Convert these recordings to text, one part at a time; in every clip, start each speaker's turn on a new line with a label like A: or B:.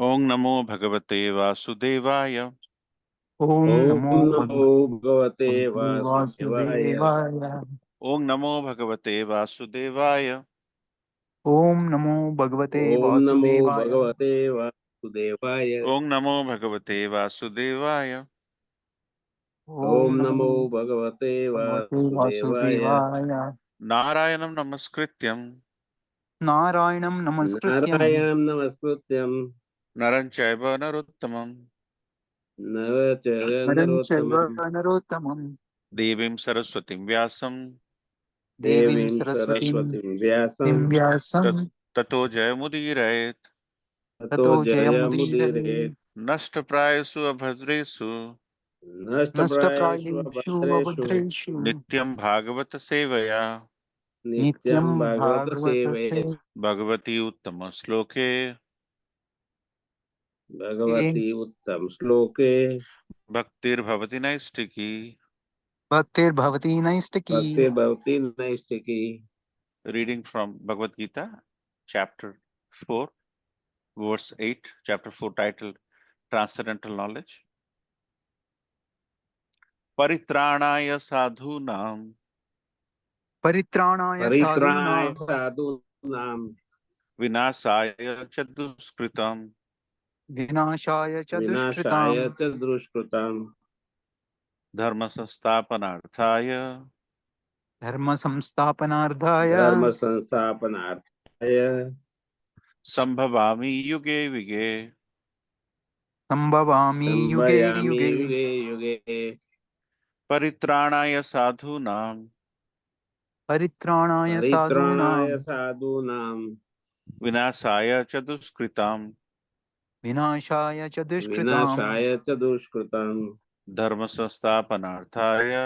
A: ओम नमो भगवते वासुदेवाय।
B: ओम
C: ओम
B: नमो
C: नमो भगवते वासुदेवाय।
B: वासुदेवाय।
A: ओम नमो भगवते वासुदेवाय।
B: ओम नमो भगवते
C: ओम नमो
B: वासुदेवाय।
C: भगवते वासुदेवाय।
A: ओम नमो भगवते वासुदेवाय।
C: ओम नमो भगवते
B: भगवते
C: वासुदेवाय।
B: वासुदेवाय।
A: नारायणं नमस्कृत्यं
B: नारायणं नमस्कृत्यं
C: नारायणं नमस्कृत्यं
A: नरं चैव नरोत्तमं
B: नरं चैव
C: नरोत्तमं
B: नरोत्तमं
A: देवीं सरस्वतीं व्यासं
B: देवीं
C: देवीं
B: सरस्वतीं
C: सरस्वतीं व्यासं
B: व्यासं
A: ततो जयमुदीरयेत्।
C: ततो
B: ततो
C: जयमुदीरये।
B: जयमुदीरये।
A: नष्टप्रायेषु अभद्रेषु
C: नष्टप्रायेषु
B: नष्टप्रायेषु
C: अभद्रेषु
B: अभद्रेषु
A: नित्यं भागवत सेवया
C: नित्यं
B: नित्यं
C: भागवत
B: भागवतस्य
C: सेवये।
A: भगवती उत्तम श्लोके
C: भगवती उत्तम श्लोके
A: भक्तिर्भवति नैष्टिकी।
B: भक्तिर्भवति नैष्टिकी।
C: भक्तिर्भवति नैष्टिकी।
A: Reading from Bhagavad Gita, chapter 4, verse 8, chapter 4, titled Transcendental Knowledge. Paritrāṇāya sadhūnām
B: परित्राणाय
C: परित्राणाय
B: साधूनां
C: साधूनां
A: vināsāya ca duṣkrītam
B: विनाशाय च दुष्कृतां
C: विनाशाय च दुष्कृतां
A: dharma samsthapanārthāya
B: धर्म संस्थापनार्थाय
C: धर्म संस्थापनार्थाय
A: sambhavāmi yuge vige.
B: संभवामि युगे
C: संभयामि
B: युगे।
C: युगे युगे।
A: Paritrāṇāya sadhūnām
B: परित्राणाय साधूनां
C: परित्राणाय साधूनां
A: vināsāya ca duṣkrītam
B: विनाशाय च दुष्कृतां
C: विनाशाय च दुष्कृतां
A: dharma samsthapanārthāya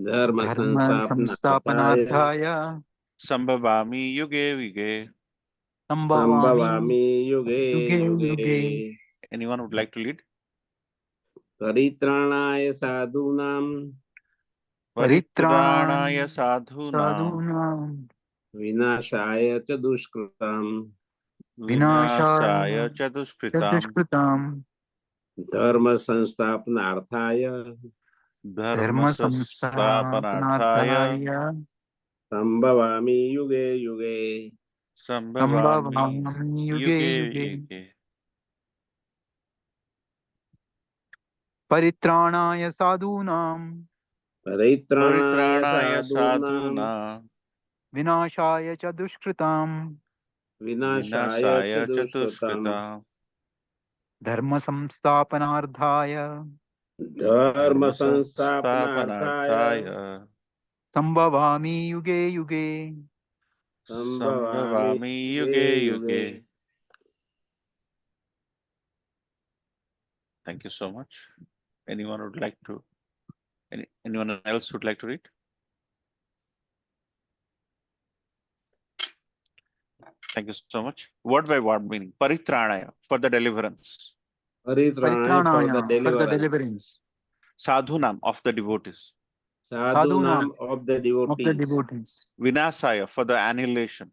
C: धर्म
B: धर्म
C: संस्थापनार्थाय
B: संस्थापनार्थाय
A: sambhavāmi yuge vige.
B: संभवामि
C: संभवामि युगे
B: युगे
C: युगे।
B: युगे।
A: Anyone would like to lead?
C: परित्राणाय साधूनां
B: परित्राणाय
A: Paritrāṇāya sadhūnām
B: साधूनां
C: विनाशाय च दुष्कृतां
B: विनाशाय
A: vināsāya ca
B: च
A: duṣkrītam
B: दुष्कृतां
C: धर्म संस्थापनार्थाय
A: dharma
B: धर्म
A: samsthapanārthāya
B: संस्थापनार्थाय
C: संभवामि युगे युगे।
A: sambhavāmi
B: संभवामि युगे
A: yuge
B: युगे।
A: yuge.
B: परित्राणाय साधूनां
C: परित्राणाय
A: Paritrāṇāya
C: साधूनां
A: sadhūnām
B: विनाशाय च दुष्कृतां
C: विनाशाय च
A: vināsāya ca
C: दुष्कृतां
A: duṣkrītam
B: धर्म संस्थापनार्थाय
C: धर्म
A: dharma
C: संस्थापनार्थाय
A: samsthapanārthāya
B: संभवामि युगे युगे।
C: संभवामि
A: sambhavāmi
C: युगे
A: yuge
C: युगे।
A: yuge. Thank you so much. Anyone would like to? Anyone else would like to read? Thank you so much. Word by word meaning. Paritranaya, for the deliverance.
C: परित्राणाय for
B: परित्राणाय
C: the
B: for the
C: deliverance.
B: deliverance.
A: Sadhunam, of the devotees.
C: साधूनां of the
B: of the
C: devotees.
B: devotees.
A: Vinasaya, for the annihilation.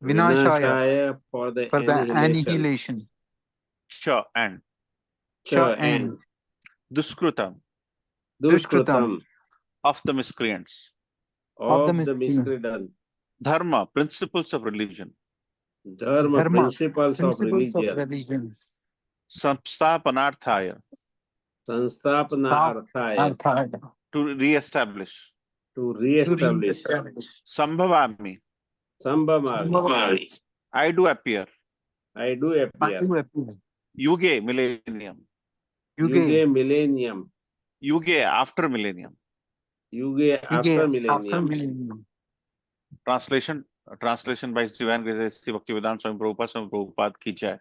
B: Vinashaya
C: विनाशाय for the
B: for the
C: annihilation.
B: annihilation.
A: Cha and
B: Cha
C: and
B: and
A: Duskrutam,
C: dushkrutam
A: of the miscreants.
B: of the
C: of the
B: miscreants.
C: miscreant.
A: Dharma, principles of religion.
C: Dharma,
B: Dharma,
C: principles of
B: principles of
C: religion.
B: religion.
A: Samsthapanarthaya,
C: Sanstapana arthaya,
B: Arthaya,
A: to re-establish.
C: to
B: to
C: re-establish.
B: re-establish.
A: Sambhavami,
C: Sambhamami,
A: I do appear.
C: I do appear.
A: Yuge, millennium.
C: Yuge, millennium.
A: Yuge, after millennium.
C: Yuge, after millennium.
A: Translation by His Divine Grace Sri Bhaktivedanta Swami Prabhupada ki jai.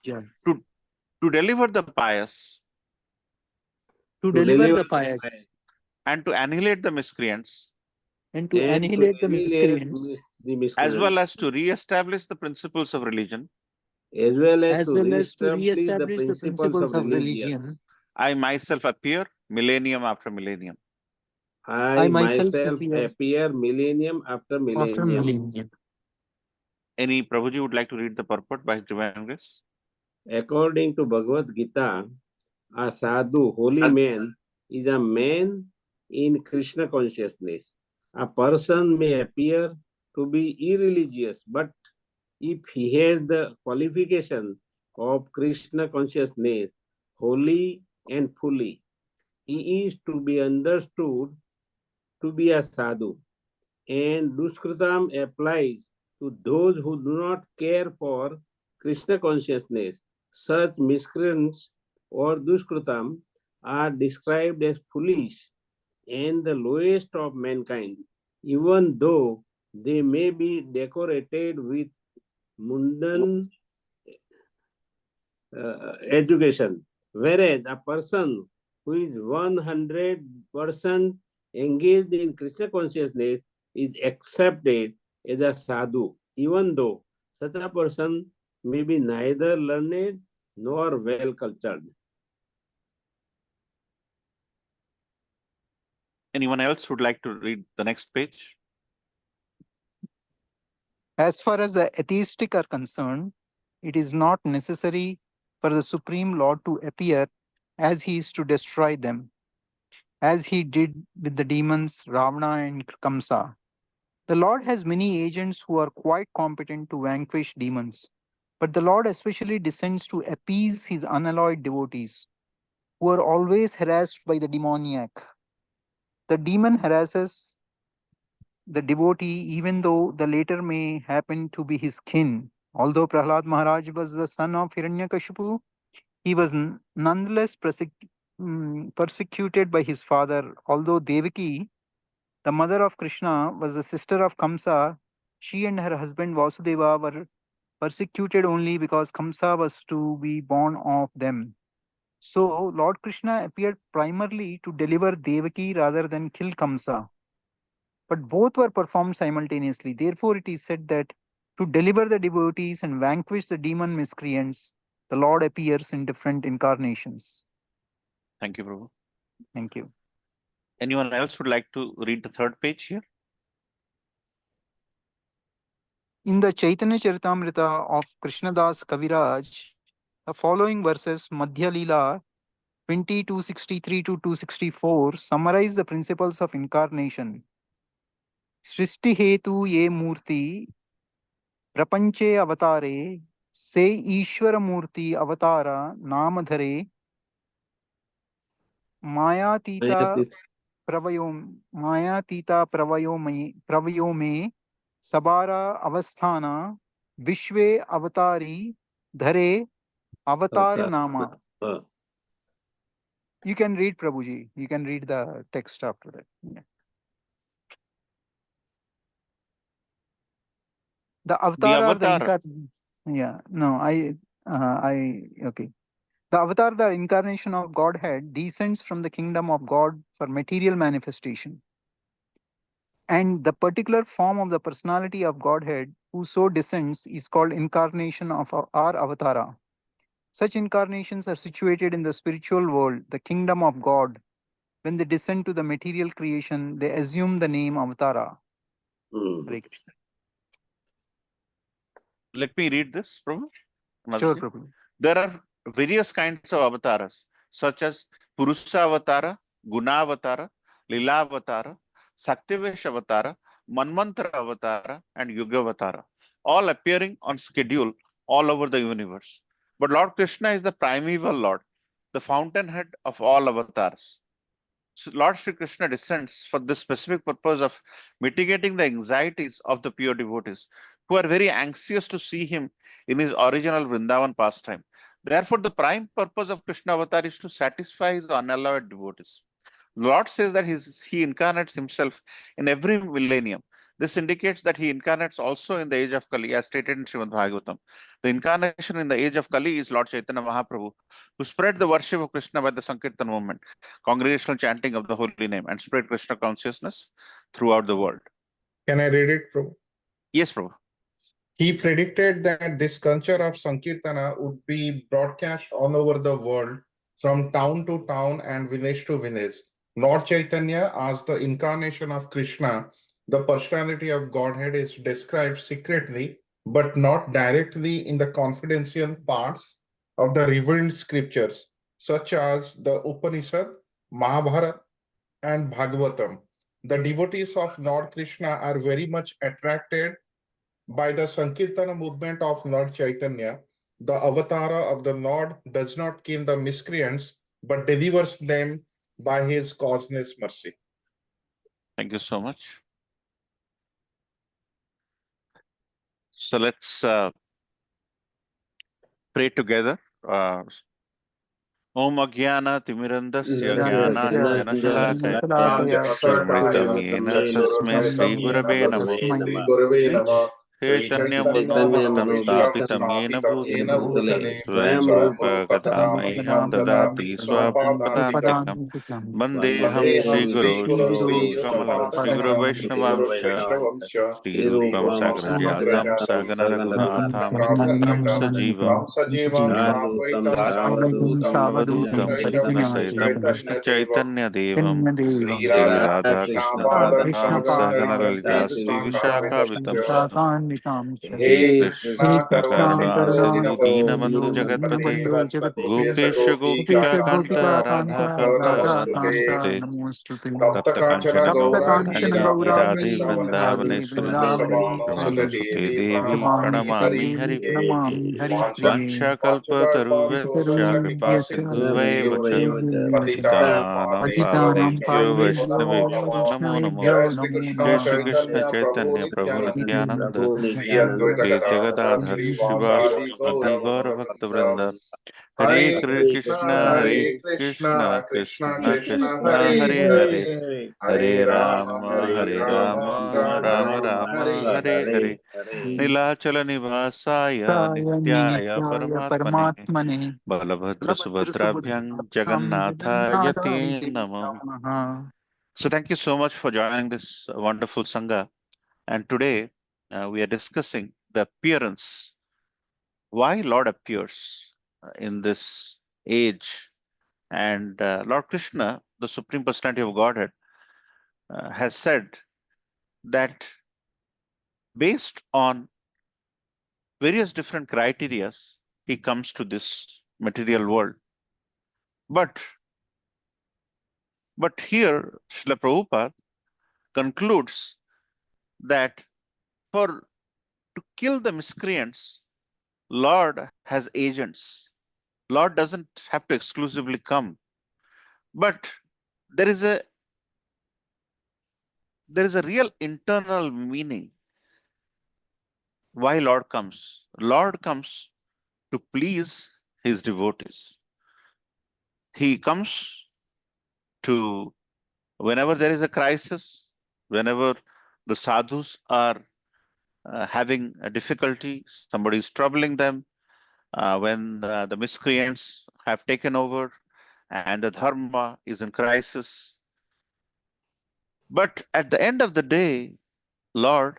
B: Yeah.
A: To deliver the pious,
B: To deliver the pious
A: and to annihilate the miscreants,
B: and to annihilate the miscreants,
A: as well as to re-establish the principles of religion,
C: as well as
B: to re-establish the principles of religion,
A: I myself appear millennium after millennium.
C: I myself
B: appear
C: appear millennium after
B: after
C: millennium.
B: millennium.
A: Any Prabhuji would like to read the purport by His Divine Grace?
C: According to Bhagavad Gita, a sadhu, holy man, is a man in Krishna consciousness. A person may appear to be irreligious, but if he has the qualification of Krishna consciousness wholly and fully, he is to be understood to be a sadhu. And Duskritam applies to those who do not care for Krishna consciousness. Such miscreants or Duskritam are described as foolish and the lowest of mankind, even though they may be decorated with mundane education. Whereas a person who is 100% engaged in Krishna consciousness is accepted as a sadhu, even though such a person may be neither learned nor well cultured.
A: Anyone else would like to read the next page?
B: As far as the atheistic are concerned, it is not necessary for the Supreme Lord to appear as he is to destroy them, as he did with the demons Ravana and Kamsa. The Lord has many agents who are quite competent to vanquish demons, but the Lord especially descends to appease his unalloyed devotees, who are always harassed by the demoniac. The demon harasses the devotee even though the latter may happen to be his kin. Although Prahlad Maharaj was the son of Hiranyakashipu, he was nonetheless persecuted by his father. Although Devaki, the mother of Krishna, was the sister of Kamsa, she and her husband Vasudeva were persecuted only because Kamsa was to be born of them. So, Lord Krishna appeared primarily to deliver Devaki rather than kill Kamsa. But both were performed simultaneously. Therefore, it is said that to deliver the devotees and vanquish the demon miscreants, the Lord appears in different incarnations.
A: Thank you, Prabhu.
B: Thank you.
A: Anyone else would like to read the third page here?
B: In the Chaitanya Charitamrita of Krishnadas Kaviraj, the following verses, Madhya Leela 263 to 264, summarize the principles of incarnation. Srishti Hetu Ye Murti Prapanche Avatare Se Ishwara Murti Avatara Namadhare Mayatita Pravayo Me Sabara Avasthana Vishwe Avatari Dhare Avatar Nama. You can read, Prabhuji. You can read the text after that. Yeah. The avatar are the incarnation. Yeah, no, okay. The avatar, the incarnation of Godhead, descends from the kingdom of God for material manifestation. And the particular form of the personality of Godhead who so descends is called incarnation of our avatara. Such incarnations are situated in the spiritual world, the kingdom of God. When they descend to the material creation, they assume the name avatara. Hare Krishna.
A: Let me read this, Prabhu.
B: Sure, Prabhu.
A: There are various kinds of avatars, such as Purusha Avatara, Guna Avatara, Lila Avatara, Saktivesh Avatara, Manmantra Avatara, and Yuga Avatara, all appearing on schedule all over the universe. But Lord Krishna is the primeval Lord, the fountainhead of all avatars. So Lord Sri Krishna descends for the specific purpose of mitigating the anxieties of the pure devotees, who are very anxious to see him in his original Vrindavan pastime. Therefore, the prime purpose of Krishna avatar is to satisfy his unalloyed devotees. The Lord says that he incarnates himself in every millennium. This indicates that he incarnates also in the age of Kali, as stated in Srimad Bhagavatam. The incarnation in the age of Kali is Lord Chaitanya Mahaprabhu, who spread the worship of Krishna by the Sankirtan movement, congregational chanting of the holy name, and spread Krishna consciousness throughout the world.
D: Can I read it, Prabhu?
A: Yes, Prabhu.
D: He predicted that this culture of Sankirtana would be broadcast all over the world, from town to town and village to village. Lord Chaitanya, as the incarnation of Krishna, the personality of Godhead, is described secretly but not directly in the confidential parts of the revealed scriptures, such as the Upanishad, Mahabharata, and Bhagavatam. The devotees of Lord Krishna are very much attracted by the Sankirtana movement of Lord Chaitanya. The avatara of the Lord does not kill the miscreants, but delivers them by his causeless mercy.
A: Thank you so much. So let's pray together. Om Agyana Timirandasya Jnananjana Shalakaya Chakramritam Yena Tasmai Sri Gurave Namo Sri Chaitanya Manobishtam Stapitam Yena Bhutale Swayam Rupa Kadamahyam Dadati Swapadantikam Bandeham Shri Guru Shri Kamalam Shri Guru Vaishnavamsha Shri Rupam Sagrajatam Sagana Raghunatham Vitam Sajivam Sadhutam Parijanasaitam Krishna Chaitanya Devam Shri Radha Krishna Padanam Sagana Lalita Shri Vishakhavitam Shri Krishna Karuna Sindhu Deenabandhu Jagatpate Gopesha Gopika Kanta Radha Kanta Namostute Tapta Kanchana Gauranga Radhe Radhe Vrindavaneshwari Ramanujate Devi Pranamami Hari Priye Vancha kalpa taruvescha kripa sindhuve vacha patitanam pavanebhyo vaishnavebhyo namo namo Jai Shri Krishna Chaitanya Prabhu Nityananda Shri Jagadadhar Shivas Adi Gaura Bhakta Vrinda Hare Krishna Krishna Krishna Krishna Hare Hare Hare Rama Rama Rama Hare Hare Nilachal निवासाय नित्याय परमात्मने बलभद्र सुभद्राभ्यां जगन्नाथाय ते नमः. So thank you so much for joining this wonderful Sangha. And today we are discussing the appearance, why Lord appears in this age. And Lord Krishna, the Supreme Personality of Godhead, has said that based on various different criterias, he comes to this material world. But here, Srila Prabhupada concludes that to kill the miscreants, Lord has agents. Lord doesn't have to exclusively come. But there is a real internal meaning why Lord comes. Lord comes to please his devotees. He comes to, whenever there is a crisis, whenever the sadhus are having a difficulty, somebody is troubling them, when the miscreants have taken over and the dharma is in crisis. But at the end of the day, Lord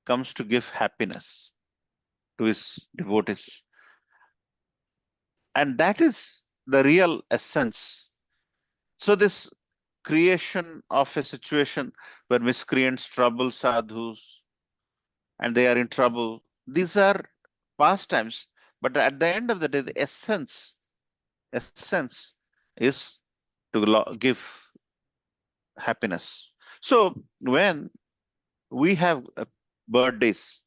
A: comes to give happiness to his devotees. And that is the real essence. So this creation of a situation where miscreants trouble sadhus and they are in trouble, these are pastimes. But at the end of the day, the essence is to give happiness. So when we have birthdays,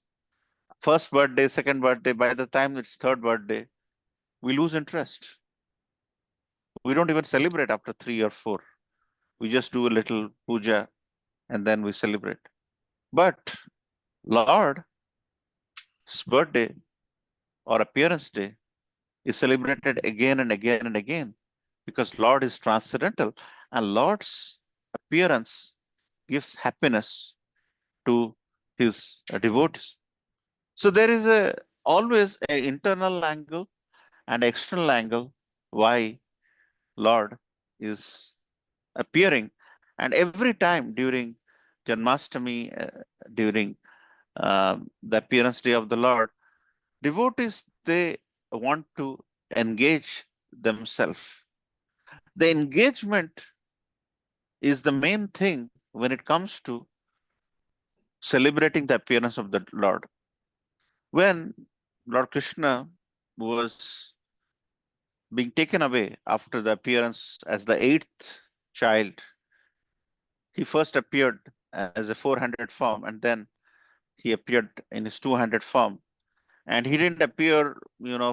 A: first birthday, second birthday, by the time it's third birthday, we lose interest. We don't even celebrate after 3 or 4. We just do a little puja and then we celebrate. But Lord's birthday or appearance day is celebrated again and again and again, because Lord is transcendental and Lord's appearance gives happiness to his devotees. So there is always an internal angle and external angle why Lord is appearing. And every time during Janmastami, during the appearance day of the Lord, devotees, they want to engage themselves. The engagement is the main thing when it comes to celebrating the appearance of the Lord. When Lord Krishna was being taken away after the appearance as the eighth child, he first appeared as a 400 form, and then he appeared in his 200 form. And he didn't appear,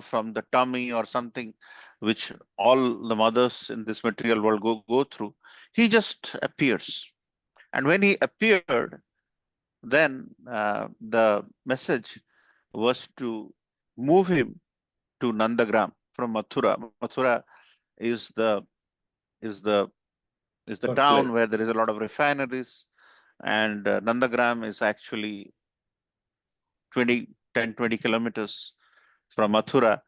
A: from the tummy or something which all the mothers in this material world go through. He just appears. And when he appeared, then the message was to move him to Nandagram from Mathura. Mathura is the is the is the town
C: Birthplace.
A: where there is a lot of refineries, and Nandagram is actually 10-20 kilometers from Mathura.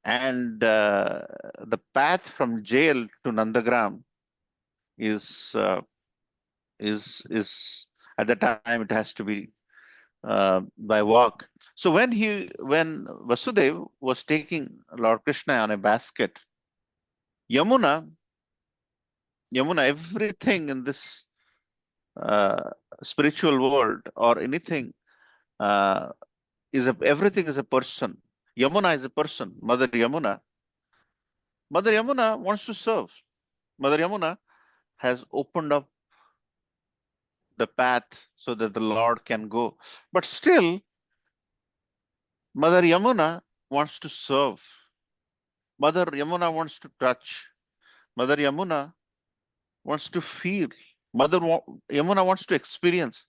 A: And the path from jail to Nandagram is uh, is at the time it has to be by walk. So when Vasudev was taking Lord Krishna on a basket, Yamuna, everything in this uh, spiritual world or anything uh, everything is a person. Yamuna is a person. Mother Yamuna wants to serve. Mother Yamuna has opened up the path so that the Lord can go. But still, Mother Yamuna wants to serve. Mother Yamuna wants to touch. Mother Yamuna wants to feel. Yamuna wants to experience.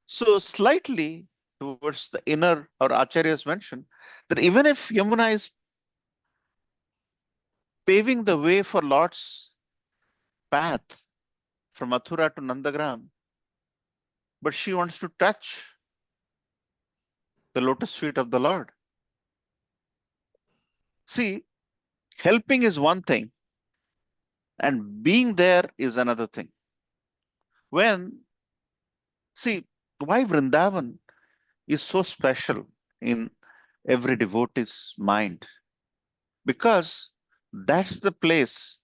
A: So slightly towards the inner, or Acharyas mentioned that even if Yamuna is paving the way for Lord's path from Mathura to Nandagram, but she wants to touch the lotus feet of the Lord. See, helping is one thing, and being there is another thing. See, why Vrindavan is so special in every devotee's mind? Because that's the place,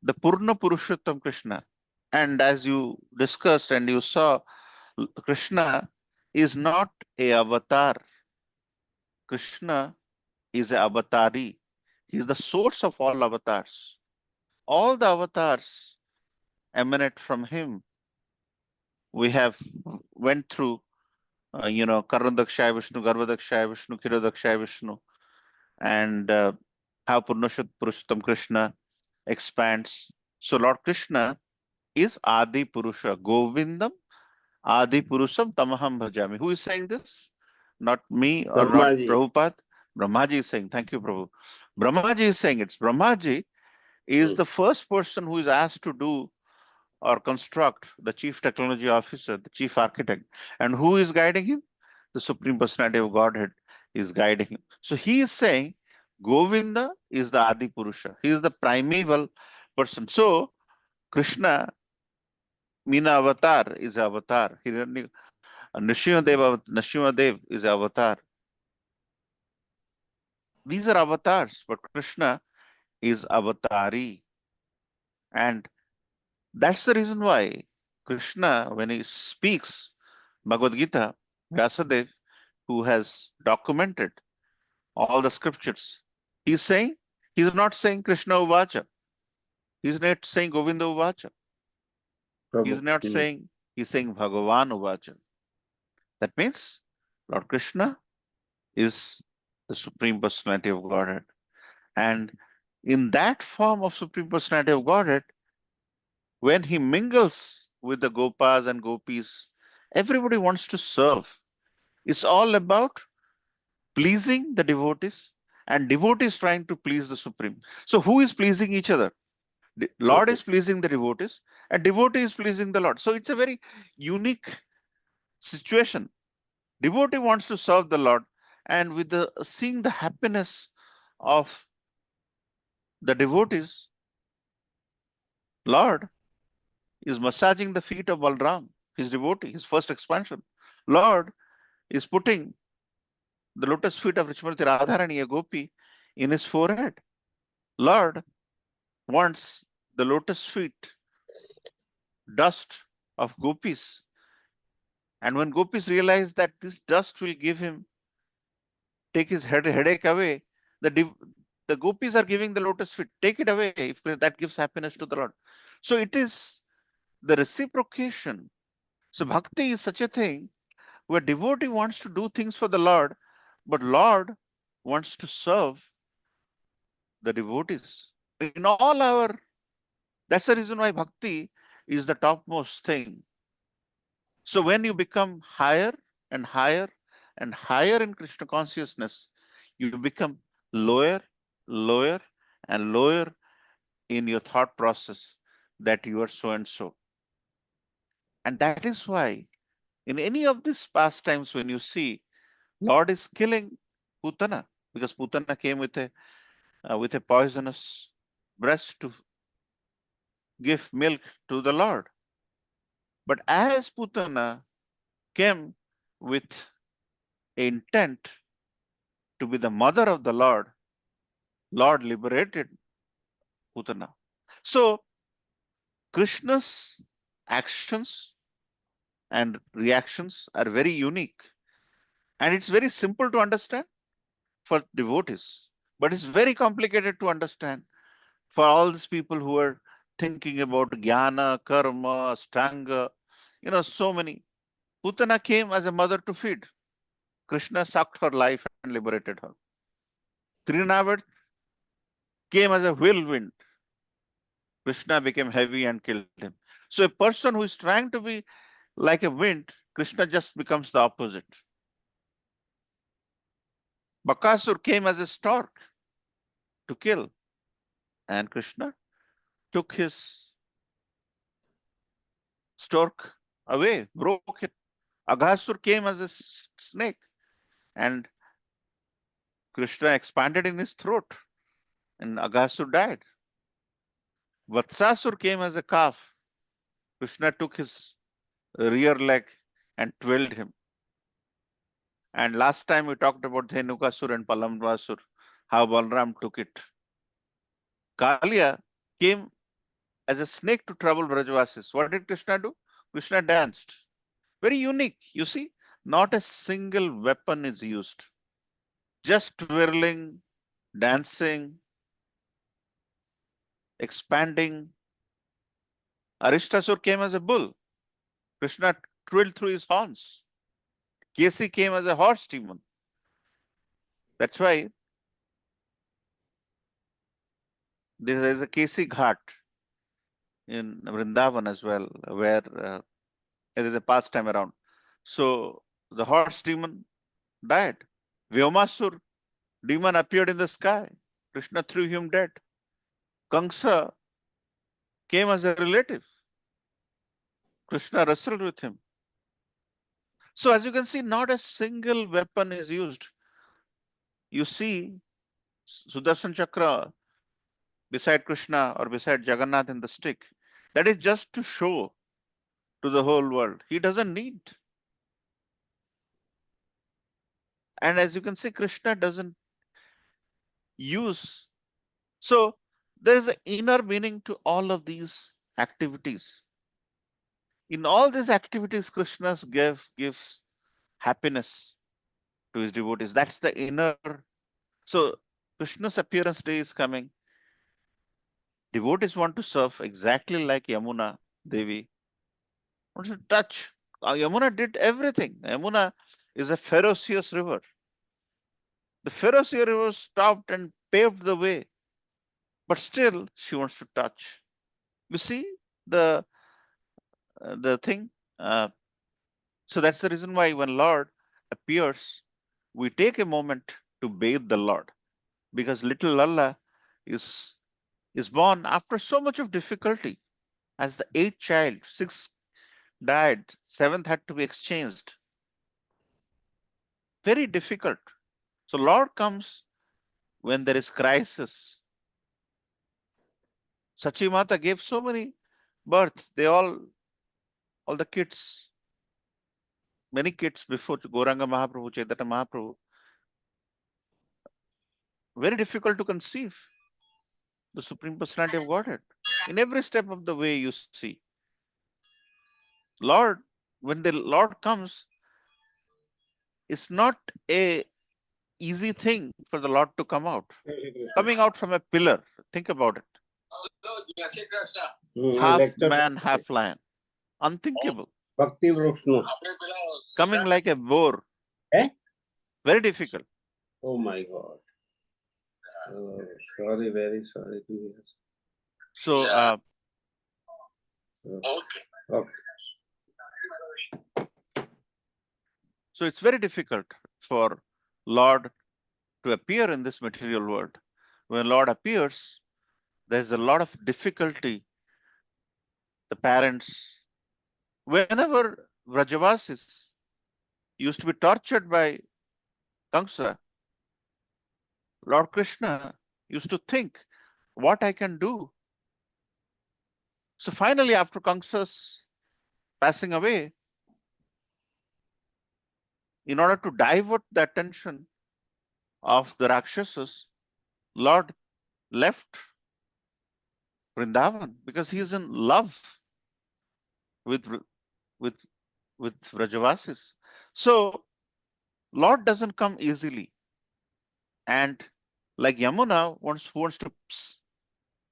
A: the Purna Purushottam Krishna. And as you discussed and you saw, Krishna is not a avatar. Krishna is a avatari. He is the source of all avatars. All the avatars emanate from him. We have went through, Karandakshaya Vishnu, Garbhadakshaya Vishnu, Kirodakshaya Vishnu, and how Purushottam Krishna expands. So Lord Krishna is Adi Purusha, Govindam Adi Purusham Tamaham Bhajami. Who is saying this? Not me or not
C: Brahmaji.
A: Prabhupada. Brahmaji is saying, thank you, Prabhu. Brahmaji is saying it. Brahmaji is the first person who is asked to do or construct, the chief technology officer, the chief architect. And who is guiding him? The Supreme Personality of Godhead is guiding him. So he is saying Govinda is the Adi Purusha. He is the primeval person. So Krishna, Meena Avatar, is Avatar. Nrsimhadev is Avatar. These are avatars, but Krishna is Avatari. And that's the reason why Krishna, when he speaks Bhagavad Gita, Vyasadeva, who has documented all the scriptures, he's not saying Krishna Uvacha. He's not saying Govinda Uvacha. He's not saying, he's saying Bhagavan Uvacha. That means Lord Krishna is the Supreme Personality of Godhead. And in that form of Supreme Personality of Godhead, when he mingles with the Gopas and Gopis, everybody wants to serve. It's all about pleasing the devotees, and devotees trying to please the Supreme. So who is pleasing each other? The Lord is pleasing the devotees, and devotee is pleasing the Lord. So it's a very unique situation. Devotee wants to serve the Lord, and with seeing the happiness of the devotees, Lord is massaging the feet of Balram, his devotee, his first expansion. Lord is putting the lotus feet of Richmurti Radharani, a gopi, in his forehead. Lord wants the lotus feet, dust of gopis. And when gopis realize that this dust will give him take his headache away. The gopis are giving the lotus feet. Take it away if that gives happiness to the Lord. So it is the reciprocation. So bhakti is such a thing where devotee wants to do things for the Lord, but Lord wants to serve the devotees. In all our, that's the reason why bhakti is the topmost thing. So when you become higher and higher and higher in Krishna consciousness, you become lower, lower, and lower in your thought process that you are so and so. And that is why in any of these pastimes, when you see Lord is killing Putana, because Putana came with a poisonous breast to give milk to the Lord. But as Putana came with intent to be the mother of the Lord, Lord liberated Putana. So Krishna's actions and reactions are very unique. And it's very simple to understand for devotees, but it's very complicated to understand for all these people who are thinking about jnana, karma, stanga, so many. Putana came as a mother to feed. Krishna sucked her life and liberated her. Trinavad came as a whirlwind. Krishna became heavy and killed him. So a person who is trying to be like a wind, Krishna just becomes the opposite. Bakasur came as a stork to kill, and Krishna took his stork away, broke it. Aghasur came as a snake, and Krishna expanded in his throat, and Aghasur died. Vatsasur came as a calf. Krishna took his rear leg and twirled him. And last time we talked about Dhenukasur and Palamvasur, how Balram took it. Kalia came as a snake to trouble Vrajavasis. What did Krishna do? Krishna danced. Very unique. You see, not a single weapon is used. Just twirling, dancing, expanding. Arishtasur came as a bull. Krishna twirled through his horns. Kesi came as a horse demon. That's why there is a Kesi Ghat in Vrindavan as well, where there is a pastime around. So the horse demon died. Vyomasur demon appeared in the sky. Krishna threw him dead. Kamsa came as a relative. Krishna wrestled with him. So as you can see, not a single weapon is used. You see Sudarshan Chakra beside Krishna or beside Jagannath in the stick. That is just to show to the whole world. He doesn't need. And as you can see, Krishna doesn't use. So there's an inner meaning to all of these activities. In all these activities, Krishna gives happiness to his devotees. That's the inner. So Krishna's appearance day is coming. Devotees want to serve exactly like Yamuna Devi. Want to touch. Yamuna did everything. Yamuna is a ferocious river. The ferocious river stopped and paved the way, but still she wants to touch. You see the the thing. So that's the reason why when Lord appears, we take a moment to bathe the Lord, because little Lalla is born after so much of difficulty. As the eighth child, six died, seventh had to be exchanged. Very difficult. So Lord comes when there is crisis. Sachi Mata gave so many births. All the kids, many kids before Goranga Mahaprabhu, Chaitanya Mahaprabhu, very difficult to conceive the Supreme Personality of Godhead. In every step of the way you see. Lord, when the Lord comes, it's not a easy thing for the Lord to come out. Coming out from a pillar, think about it. Half man, half lion. Unthinkable.
C: Bhakti Vrukshnu.
A: Coming like a boar.
C: Eh?
A: Very difficult.
C: Oh my God. Oh, sorry, very sorry to hear.
A: So,
C: Okay.
A: so it's very difficult for Lord to appear in this material world. When Lord appears, there's a lot of difficulty. The parents, whenever Vrajavasis used to be tortured by Kamsa, Lord Krishna used to think what I can do. So finally, after Kamsa's passing away, in order to divert the attention of the Rakshasas, Lord left Vrindavan because he is in love with with Vrajavasis. So Lord doesn't come easily, and like Yamuna wants to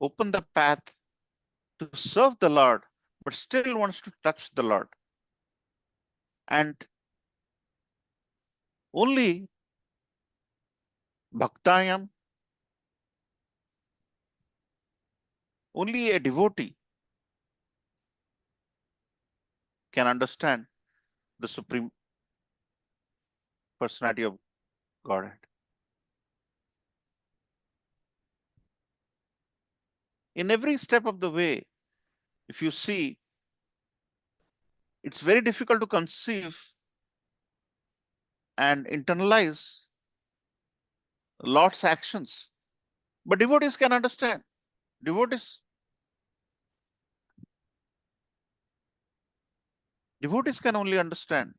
A: open the path to serve the Lord, but still wants to touch the Lord. And only Bhaktayam, only a devotee can understand the Supreme Personality of Godhead. In every step of the way, if you see, it's very difficult to conceive and internalize Lord's actions. But devotees can understand. Devotees can only understand.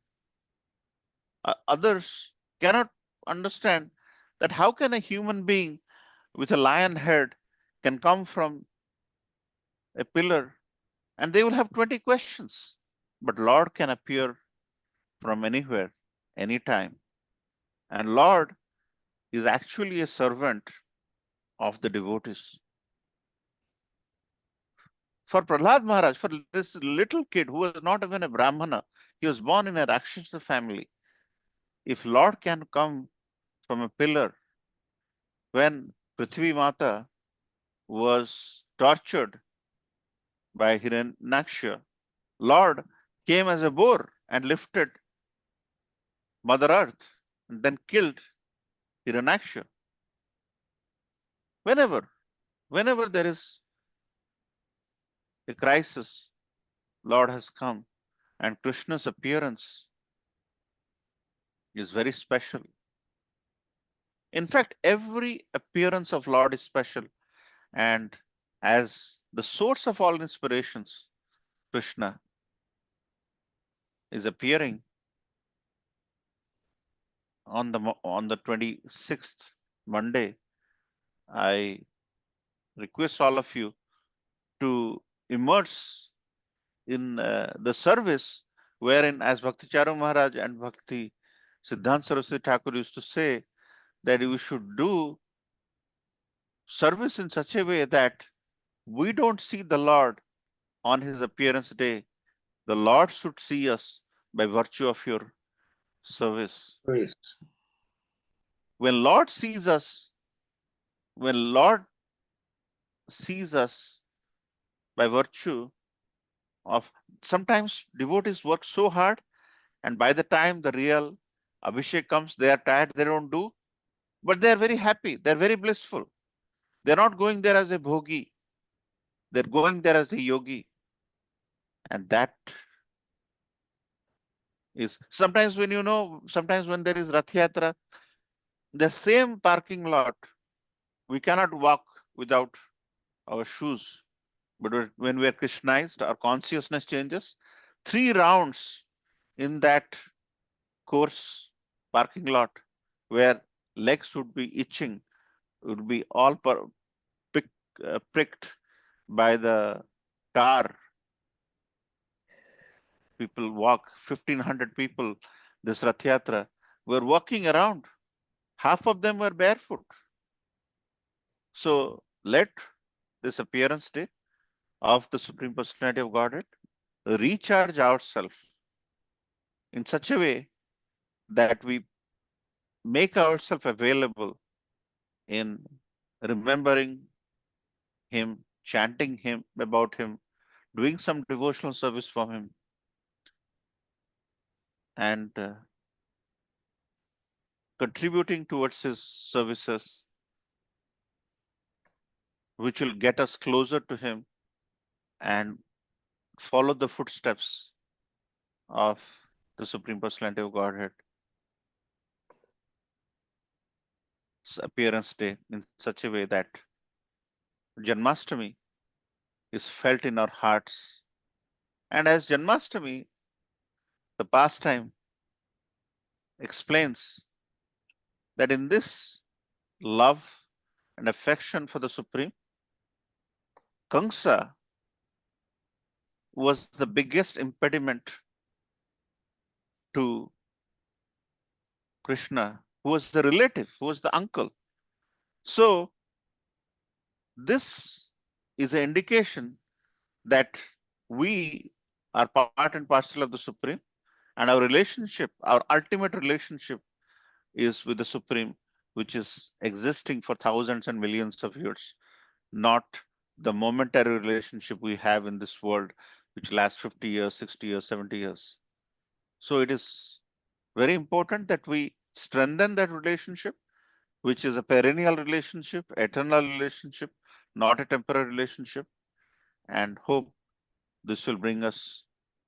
A: Others cannot understand that how can a human being with a lion head can come from a pillar, and they will have 20 questions. But Lord can appear from anywhere, anytime. And Lord is actually a servant of the devotees. For Prahlad Maharaj, for this little kid who was not even a Brahmana, he was born in a Rakshasa family. If Lord can come from a pillar, when Prithvi Mata was tortured by Hiranyaksha, Lord came as a boar and lifted Mother Earth and then killed Hiranyaksha. Whenever there is a crisis, Lord has come, and Krishna's appearance is very special. In fact, every appearance of Lord is special, and as the source of all inspirations, Krishna is appearing on the 26th Monday. I request all of you to immerse in the service wherein, as Bhakti Charu Maharaj and Bhakti Siddhanta Saraswati Thakur used to say, that we should do service in such a way that we don't see the Lord on his appearance day. The Lord should see us by virtue of your service.
C: Please.
A: When Lord sees us by virtue of, sometimes devotees work so hard, and by the time the real Abhishek comes, they are tired, they don't do, but they are very happy, they're very blissful. They're not going there as a bhogi, they're going there as a yogi. And that is sometimes sometimes when there is Rath Yatra, the same parking lot, we cannot walk without our shoes. But when we are Krishnized, our consciousness changes. 3 rounds in that course parking lot where legs would be itching, would be all pricked by the tar. People walk, 1,500 people, this Rath Yatra. We're walking around half of them were barefoot. So let this appearance day of the Supreme Personality of Godhead recharge ourselves in such a way that we make ourselves available in remembering him, chanting him about him, doing some devotional service for him, and contributing towards his services, which will get us closer to him and follow the footsteps of the Supreme Personality of Godhead appearance day in such a way that Janmastami is felt in our hearts. And as Janmastami, the pastime, explains that in this love and affection for the Supreme, Kamsa was the biggest impediment to Krishna, who was the relative, who was the uncle. So, this is an indication that we are part and parcel of the Supreme, and our relationship, our ultimate relationship, is with the Supreme, which is existing for thousands and millions of years, not the momentary relationship we have in this world, which lasts 50 years, 60 years, 70 years. So it is very important that we strengthen that relationship, which is a perennial relationship, eternal relationship, not a temporary relationship, and hope this will bring us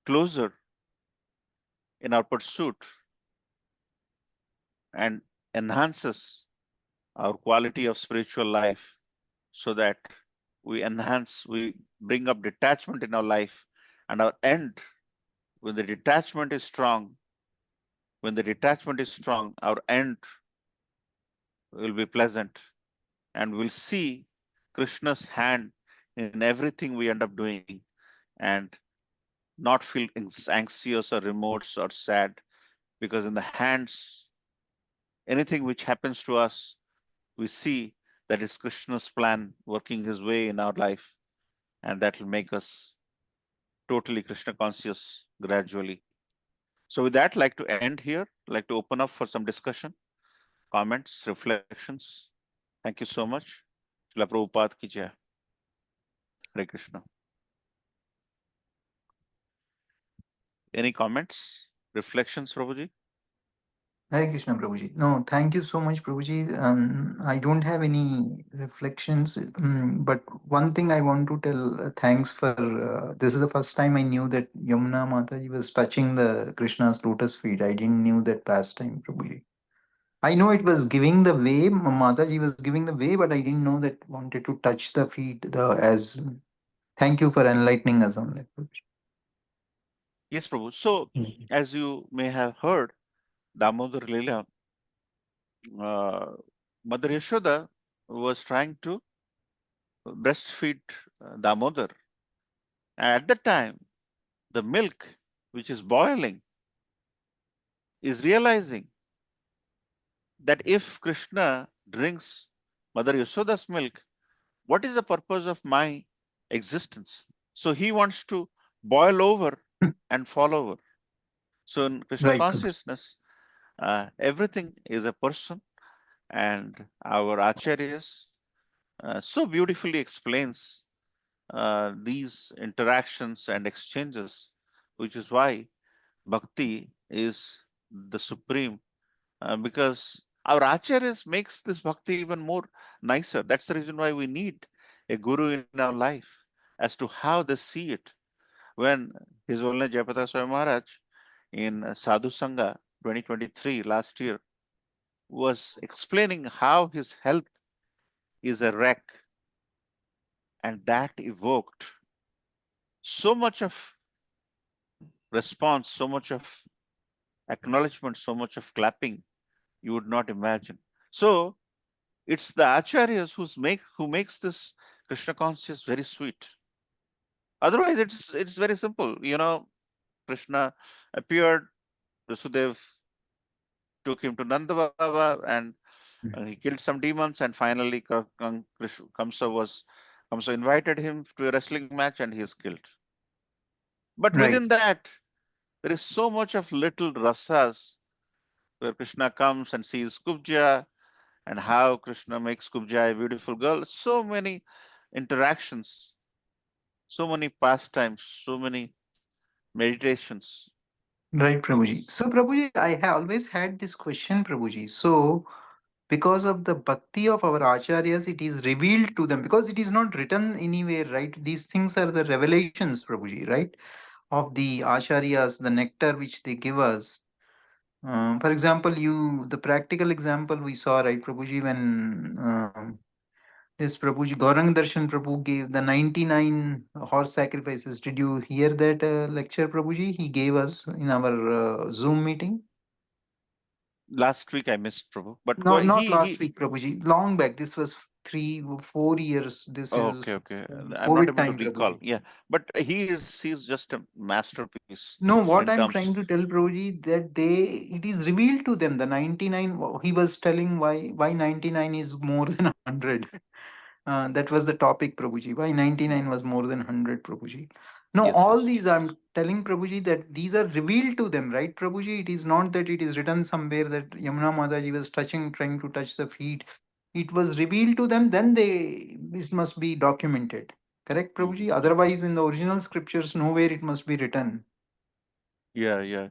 A: closer in our pursuit and enhances our quality of spiritual life so that we bring up detachment in our life, and our end, when the detachment is strong, our end will be pleasant, and we'll see Krishna's hand in everything we end up doing, and not feel anxious or remorse or sad, because in the hands, anything which happens to us, we see that it's Krishna's plan working his way in our life, and that will make us totally Krishna conscious gradually. So with that, I'd like to end here, I'd like to open up for some discussion, comments, reflections. Thank you so much. Srila Prabhupada ki jai. Hare Krishna. Any comments, reflections, Prabhuji?
B: Hare Krishna, Prabhuji. No, thank you so much, Prabhuji. I don't have any reflections, but one thing I want to tell, thanks for, this is the first time I knew that Yamuna Mataji was touching the Krishna's lotus feet. I didn't knew that pastime, Prabhuji. I know it was giving the way, Mataji was giving the way, but I didn't know that wanted to touch the feet. Thank you for enlightening us on that, Prabhuji.
A: Yes, Prabhu. So, as you may have heard, Damodar Leela, Mother Yashoda was trying to breastfeed Damodar. At the time, the milk, which is boiling, is realizing that if Krishna drinks Mother Yashoda's milk, what is the purpose of my existence? So he wants to boil over and fall over. So in Krishna
B: Right, Prabhuji.
A: consciousness, everything is a person, and our acharyas so beautifully explains these interactions and exchanges, which is why bhakti is the supreme, because our acharyas makes this bhakti even more nicer. That's the reason why we need a guru in our life as to how they see it. When His Holiness Jayapataka Swami Maharaj in Sadhu Sangha 2023 last year was explaining how his health is a wreck, and that evoked so much of response, so much of acknowledgement, so much of clapping, you would not imagine. So it's the acharyas who makes this Krishna conscious very sweet. Otherwise, it's very simple. Krishna appeared, Vasudev took him to Nanda Baba, and He killed some demons, and finally Kamsa invited him to a wrestling match, and he is killed. But
B: Right.
A: within that, there is so much of little rasas where Krishna comes and sees Kubja, and how Krishna makes Kubja a beautiful girl. So many interactions, so many pastimes, so many meditations.
B: Right, Prabhuji. So, Prabhuji, I have always had this question, Prabhuji. So, because of the bhakti of our acharyas, it is revealed to them because it is not written anywhere, right? These things are the revelations, Prabhuji, right? Of the acharyas, the nectar which they give us. For example, the practical example we saw, right, Prabhuji, when this Prabhuji, Gaurang Darshan Prabhu gave the 99 horse sacrifices. Did you hear that lecture, Prabhuji? He gave us in our Zoom meeting.
A: Last week I missed Prabhu, but
B: No, not last
A: he.
B: week, Prabhuji. Long back. This was 3 4 years. This
A: Oh,
B: is
A: okay, okay. I'm not
B: COVID
A: able to
B: time,
A: recall.
B: Prabhuji.
A: Yeah, but he's just a masterpiece
B: No, what
A: in
B: I'm
A: terms.
B: trying to tell Prabhuji that it is revealed to them the 99. He was telling why 99 is more than 100. That was the topic, Prabhuji. Why 99 was more than 100, Prabhuji. No,
A: Yes,
B: all
A: yes.
B: these I'm telling Prabhuji that these are revealed to them, right, Prabhuji? It is not that it is written somewhere that Yamuna Mataji was trying to touch the feet. It was revealed to them, then this must be documented. Correct,
A: Mhm.
B: Prabhuji? Otherwise, in the original scriptures, nowhere it must be written.
A: Yeah, yeah,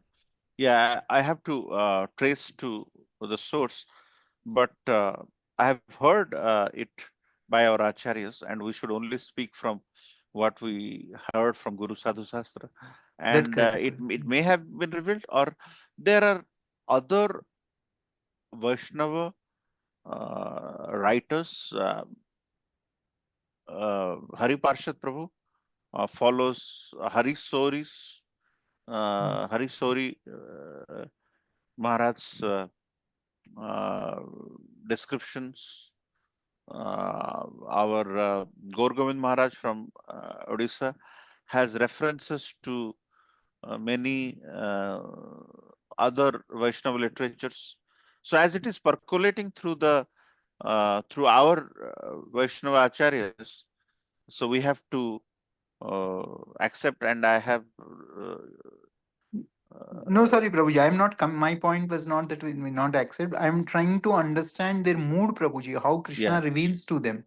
A: yeah. I have to trace to the source, but I have heard it by our acharyas, and we should only speak from what we heard from Guru Sadhu Sastra.
B: That
A: And
B: correct.
A: it may have been revealed, or there are other Vaishnava writers. Hari Parshad Prabhu follows Hari Sori's Hari Sori Maharaj's uh, descriptions. Our Gaur Govind Maharaj from Odisha has references to many other Vaishnava literatures. So as it is percolating through the through our Vaishnava acharyas, so we have to accept, and I have
B: No,
A: uh,
B: sorry, Prabhuji. I'm not. My point was not that we may not accept. I'm trying to understand their mood, Prabhuji. How Krishna
A: yeah,
B: reveals to them.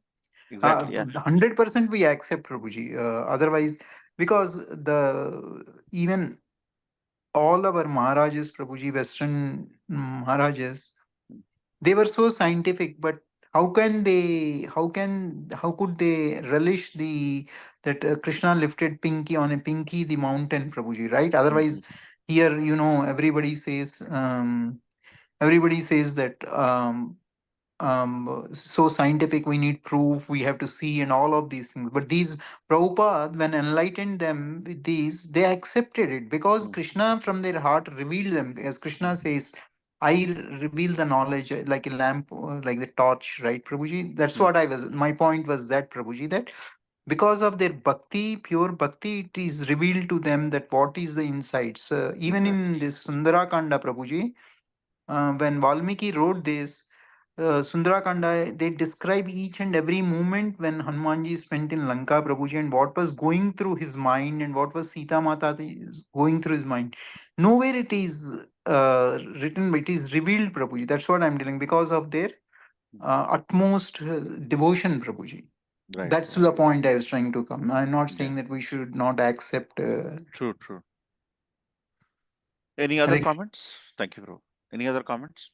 A: exactly, yeah.
B: 100% we accept, Prabhuji. Otherwise, because the even all our Maharajas, Prabhuji, Western Maharajas, they were so scientific, but how could they relish that Krishna lifted Pinky on a Pinky the mountain, Prabhuji, right? Otherwise,
A: Mhm.
B: here everybody says that so scientific, we need proof, we have to see, and all of these things. But these Prabhupada, when enlightened them with these, they accepted it because
A: Mm.
B: Krishna from their heart revealed them. As Krishna says, reveal the knowledge like a lamp, like the torch, right, Prabhuji? That's
A: Mm.
B: what my point was that, Prabhuji, that because of their bhakti, pure bhakti, it is revealed to them that what is the insights. Even
A: Exactly.
B: in this Sundarakanda, Prabhuji, when Valmiki wrote this Sundarakanda, they describe each and every moment when Hanumanji spent in Lanka, Prabhuji, and what was going through his mind and what was Sita Mata is going through his mind. Nowhere it is written, but it is revealed, Prabhuji. That's what I'm telling because of their utmost devotion, Prabhuji.
A: Right,
B: That's
A: right.
B: the point I was trying to come. I'm not
A: Yeah,
B: saying that we should not accept.
A: true, true. Any other
B: Hare
A: comments? Thank you, bro. Any other comments?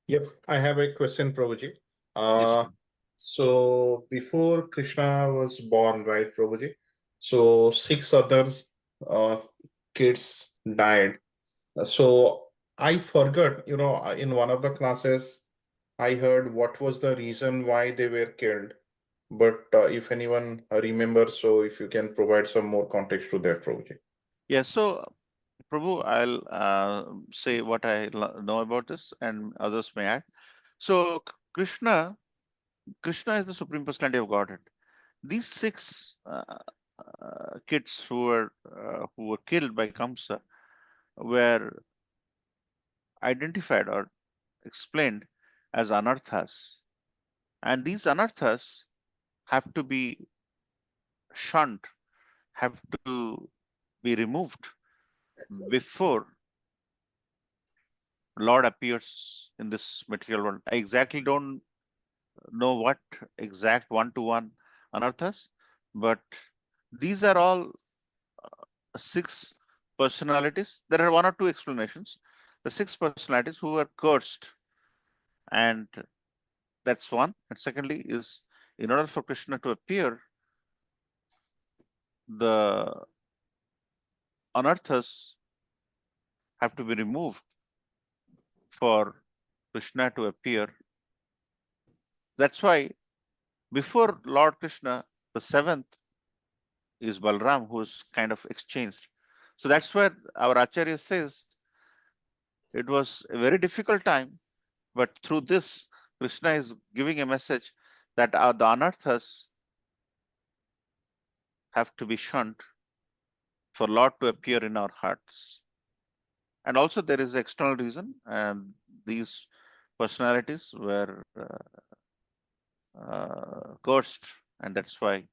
D: Yep, I have a question, Prabhuji.
A: Yes.
D: So before Krishna was born, right, Prabhuji? So six other uh, kids died. So I forgot, in one of the classes, I heard what was the reason why they were killed. But if anyone remembers, so if you can provide some more context to that, Prabhuji.
A: Yeah. So, Prabhu, I'll say what I know about this, and others may add. So, Krishna is the supreme personality of Godhead. These six kids who were killed by Kamsa, were identified or explained as anarthas. And these anarthas have to be shunned, have to be removed before Lord appears in this material world. I exactly don't know what exact one-to-one anarthas, but these are all 6 personalities. There are 1 or 2 explanations. The 6 personalities who were cursed, and that's one. And secondly is, in order for Krishna to appear, the anarthas have to be removed for Krishna to appear. That's why before Lord Krishna, the 7th is Balram, who's kind of exchanged. So that's where our Acharya says it was a very difficult time, but through this, Krishna is giving a message that the anarthas have to be shunned for Lord to appear in our hearts. And also there is an external reason, and these personalities were cursed, and that's why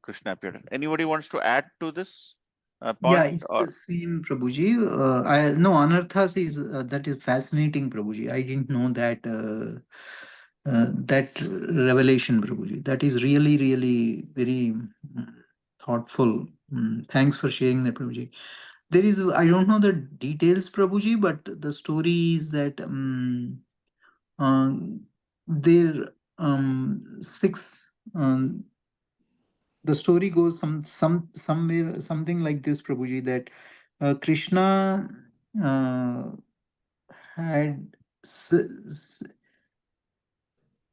A: Krishna appeared. Anybody wants to add to this
B: Yeah,
A: point?
B: it's the
A: Or
B: same, Prabhuji. I no Anarthas is that is fascinating, Prabhuji. I didn't know that that revelation, Prabhuji. That is really, really very thoughtful. Thanks for sharing that, Prabhuji. There is I don't know the details, Prabhuji, but the story is that there 6 the story goes somewhere something like this, Prabhuji, that Krishna uh, had s- s-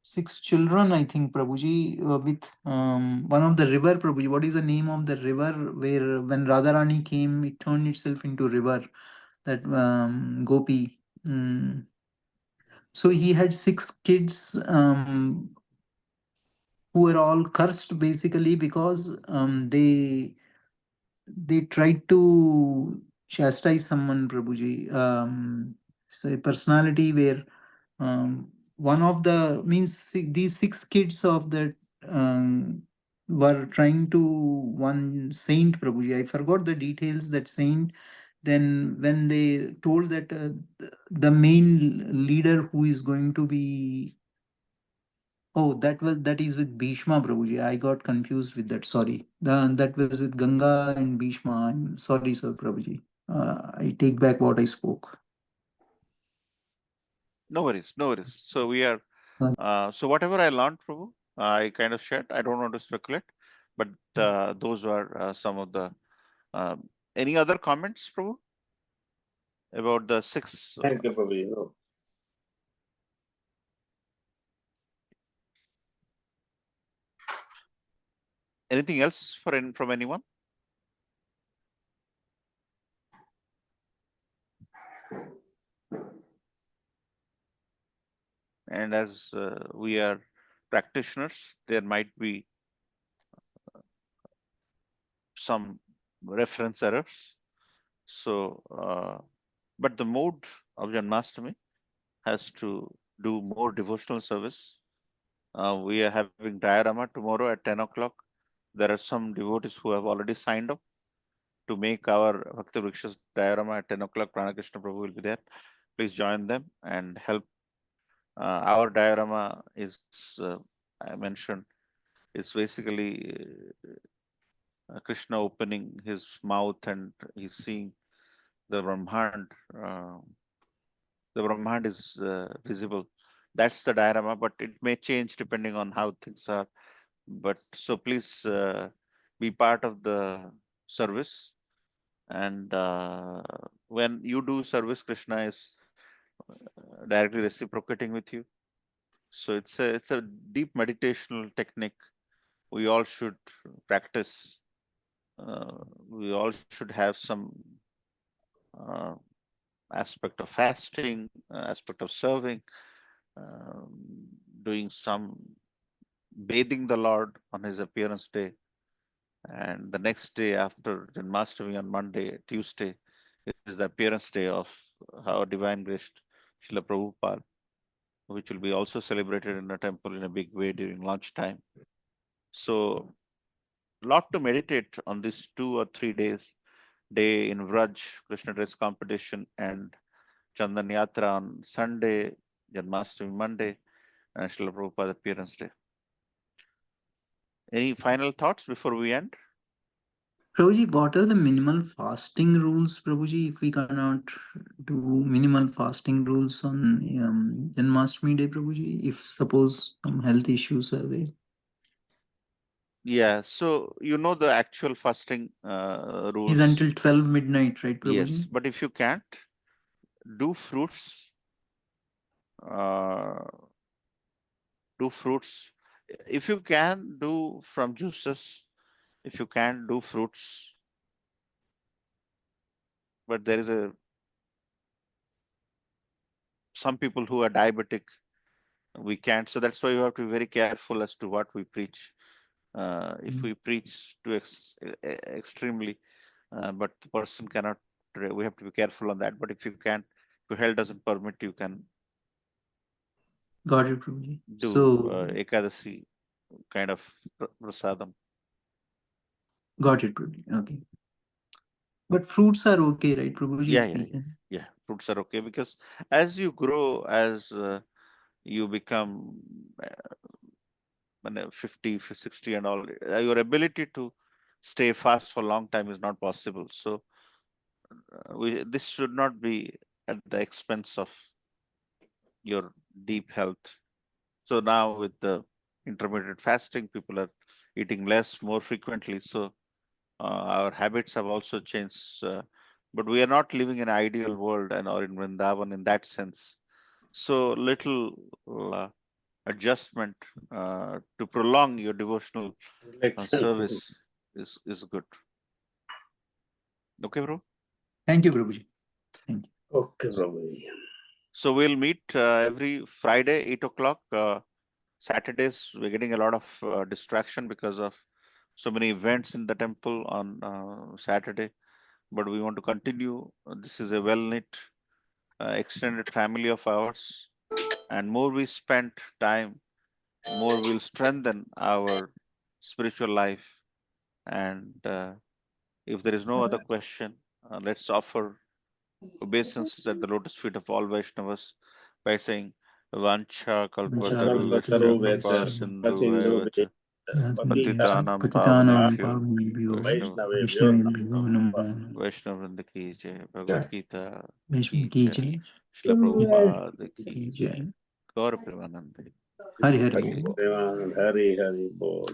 B: 6 children, I think, Prabhuji, with one of the river, Prabhuji. What is the name of the river where when Radharani came, it turned itself into river, that Gopi. So he had 6 kids who were all cursed basically because they tried to chastise someone, Prabhuji. So a personality where one of the means these 6 kids of that were trying to one saint, Prabhuji. I forgot the details that saint. Then when they told that the main leader who is going to be Oh, that is with Bhishma, Prabhuji. I got confused with that. Sorry. That was with Ganga and Bhishma. I'm sorry, sir, Prabhuji. I take back what I spoke.
A: no worries, no worries. So we are so whatever I learned, Prabhu, I kind of shared. I don't want to speculate, but those were some of the. Any other comments, Prabhu, about the 6?
C: Thank you, Prabhuji. No.
A: Anything else from anyone? And as we are practitioners, there might be some reference errors. So, but the mode of Janmastami has to do more devotional service. We are having diorama tomorrow at 10 o'clock. There are some devotees who have already signed up to make our Bhakti Vrikshas diorama at 10 o'clock. Pranakrishna Prabhu will be there. Please join them and help. Our diorama is, I mentioned, it's basically Krishna opening his mouth and he's seeing the Brahmand. The Brahmand is visible. That's the diorama, but it may change depending on how things are. But so please be part of the service. And when you do service, Krishna is directly reciprocating with you. So it's a deep meditational technique we all should practice. We all should have some uh, aspect of fasting, aspect of serving, um, doing some bathing the Lord on his appearance day, and the next day after Janmastami on Monday, Tuesday, is the appearance day of our Divine Grace Srila Prabhupada, which will be also celebrated in the temple in a big way during lunchtime. So, lot to meditate on these 2 or 3 days. Day in Vraj, Krishna dress competition, and Chandan Yatra on Sunday, Janmastami Monday, and Srila Prabhupada appearance day. Any final thoughts before we end?
B: Prabhuji, what are the minimal fasting rules, Prabhuji, if we cannot do minimal fasting rules on Janmashtami Day, Prabhuji, if suppose some health issues are there?
A: Yeah, so you know the actual fasting rules.
B: Is until 12 midnight, right, Prabhuji?
A: Yes, but if you can't, do fruits. Do fruits. If you can, do from juices. If you can, do fruits. But there is some people who are diabetic, we can't. So that's why you have to be very careful as to what we preach. If we preach to extremely, but the person cannot, we have to be careful on that. But if you can, if your health doesn't permit, you can
B: Got it, Prabhuji.
A: do
B: So,
A: Ekadasi kind of prasadam.
B: got it, Prabhuji. Okay. But fruits are okay, right, Prabhuji?
A: Yeah. Fruits are okay because as you grow, as you become 50, 60 and all, your ability to stay fast for a long time is not possible. So this should not be at the expense of your deep health. So now with the intermittent fasting, people are eating less more frequently. So our habits have also changed. But we are not living in an ideal world and or in Vrindavan in that sense. So little adjustment to prolong your devotional service is good. Okay, bro?
B: Thank you, Prabhuji. Thank you.
C: Okay, Prabhuji.
A: So we'll meet every Friday, 8 o'clock. Saturdays, we're getting a lot of distraction because of so many events in the temple on Saturday. But we want to continue. This is a well-knit, extended family of ours. And more we spend time, more we'll strengthen our spiritual life. And if there is no other question, let's offer obeisances at the lotus feet of all Vaishnavas by saying Vancha
C: Kalpataru
A: Kalpataruvasya Kripa Sindhu Evacha Patitanam
B: Patitanam
A: Pavanebhyo
B: Pavanebhyo
A: Vaishnavebhyo
B: Vaishnavebhyo Namo
A: Vaishnavrinda ki jai, Bhagavad Gita
B: Vaishnav
A: ki
B: ki
A: jai,
B: jai.
A: Srila Prabhupada
B: Ki
A: ki
B: jai.
A: jai, Gaura Premanande.
B: Hari Hari
A: Hari
B: Bol.
A: Bol.
C: Hari Hari Bol.